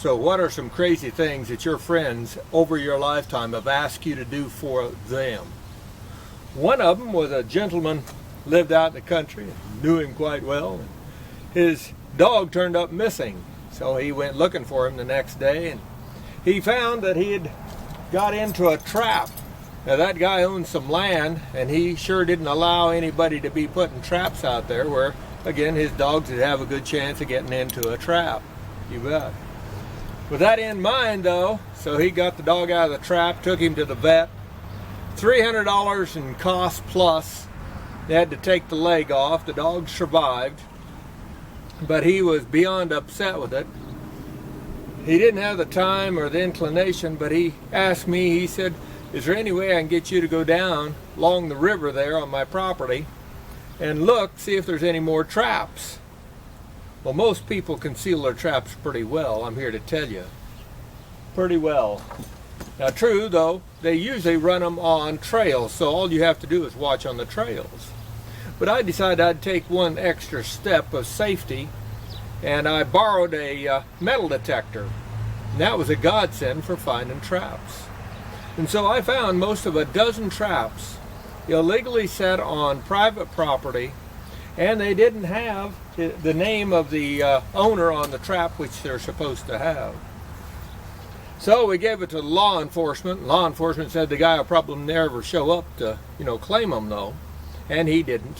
So what are some crazy things that your friends over your lifetime have asked you to do for them? One of them was a gentleman lived out in the country, knew him quite well. His dog turned up missing, so he went looking for him the next day, and he found that he had got into a trap. Now that guy owned some land, and he sure didn't allow anybody to be putting traps out there where, again, his dogs would have a good chance of getting into a trap. You bet. With that in mind, though, so he got the dog out of the trap, took him to the vet. $300 in cost plus. They had to take the leg off. The dog survived, but he was beyond upset with it. He didn't have the time or the inclination, but he asked me, he said, is there any way I can get you to go down along the river there on my property and look, see if there's any more traps? Well, most people conceal their traps pretty well, I'm here to tell you. Pretty well. Now, true, though, they usually run them on trails, so all you have to do is watch on the trails. But I decided I'd take one extra step of safety, and I borrowed a metal detector. And that was a godsend for finding traps. And so I found most of a dozen traps illegally set on private property, and they didn't have the name of the owner on the trap, which they're supposed to have. So we gave it to law enforcement. Law enforcement said the guy will probably never show up to, claim them, though, and he didn't.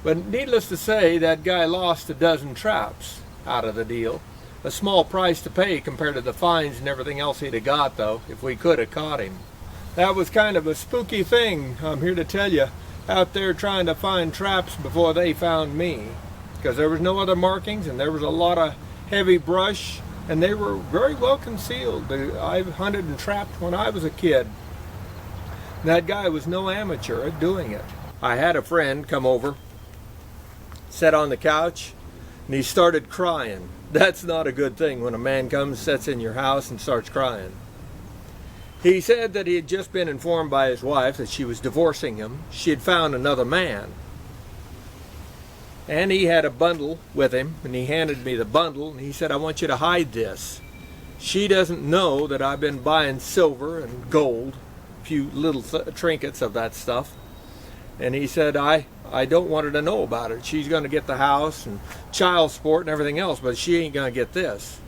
But needless to say, that guy lost a dozen traps out of the deal. A small price to pay compared to the fines and everything else he'd have got, though, if we could have caught him. That was kind of a spooky thing, I'm here to tell you, out there trying to find traps before they found me. Because there was no other markings, and there was a lot of heavy brush, and they were very well concealed. I hunted and trapped when I was a kid. That guy was no amateur at doing it. I had a friend come over, sat on the couch, and he started crying. That's not a good thing when a man comes, sits in your house, and starts crying. He said that he had just been informed by his wife that she was divorcing him. She had found another man. And he had a bundle with him, and he handed me the bundle, and he said, I want you to hide this. She doesn't know that I've been buying silver and gold, a few little trinkets of that stuff. And he said, I don't want her to know about it. She's going to get the house and child support and everything else, but she ain't going to get this.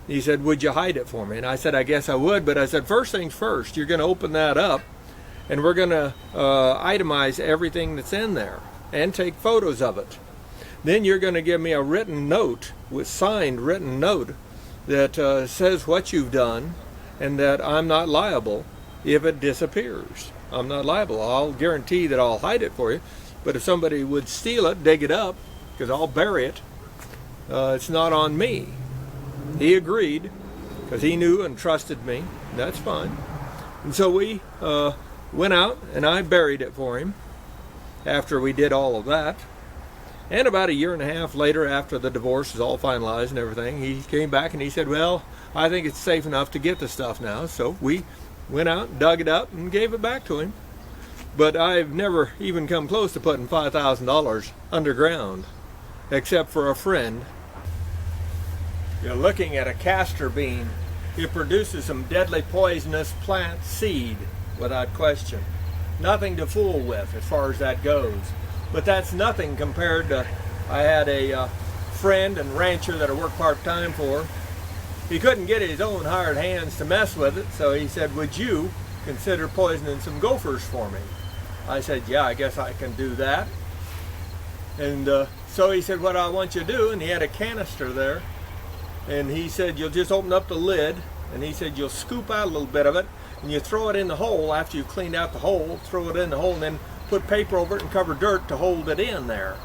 He said, would you hide it for me? And I said, I guess I would, but I said, first things first, you're going to open that up, and we're going to itemize everything that's in there and take photos of it. Then you're going to give me a written note, with signed written note, that says what you've done and that I'm not liable if it disappears. I'm not liable. I'll guarantee that I'll hide it for you, but if somebody would steal it, dig it up, because I'll bury it, it's not on me. He agreed, because he knew and trusted me. That's fine. And so we went out, and I buried it for him after we did all of that. And about a year and a half later, after the divorce was all finalized and everything, he came back and he said, well, I think it's safe enough to get the stuff now. So we went out, dug it up, and gave it back to him. But I've never even come close to putting $5,000 underground, except for a friend. You're looking at a castor bean. It produces some deadly poisonous plant seed, without question. Nothing to fool with as far as that goes. But that's nothing compared to, I had a friend and rancher that I worked part-time for. He couldn't get his own hired hands to mess with it, so he said, would you consider poisoning some gophers for me? I said, yeah, I guess I can do that. And so he said, what I want you to do, and he had a canister there, and he said, you'll just open up the lid, and he said, you'll scoop out a little bit of it, and you throw it in the hole. After you clean out the hole, throw it in the hole, and then put paper over it and cover dirt to hold it in there.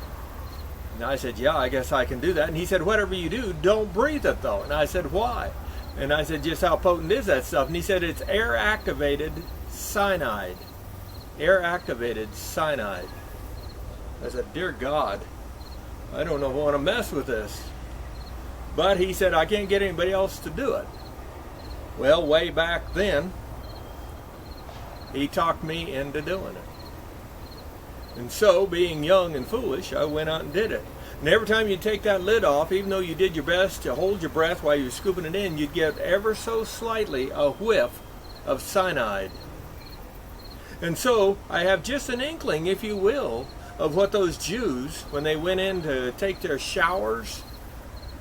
And I said, yeah, I guess I can do that. And he said, whatever you do, don't breathe it though. And I said, why? And I said, just how potent is that stuff? And he said, it's air-activated cyanide. Air-activated cyanide. I said, dear God, I don't know if I want to mess with this. But he said, I can't get anybody else to do it. Well, way back then, he talked me into doing it. And so, being young and foolish, I went out and did it. And every time you take that lid off, even though you did your best to hold your breath while you were scooping it in, you'd get ever so slightly a whiff of cyanide. And so I have just an inkling, if you will, of what those Jews, when they went in to take their showers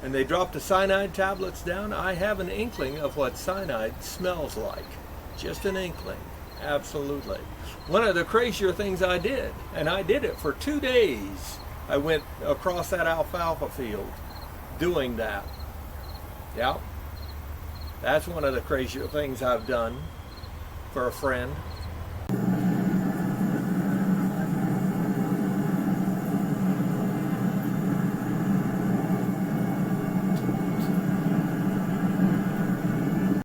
and they dropped the cyanide tablets down, I have an inkling of what cyanide smells like. Just an inkling. Absolutely. One of the crazier things I did, and I did it for 2 days. I went across that alfalfa field doing that. Yeah. That's one of the crazier things I've done for a friend.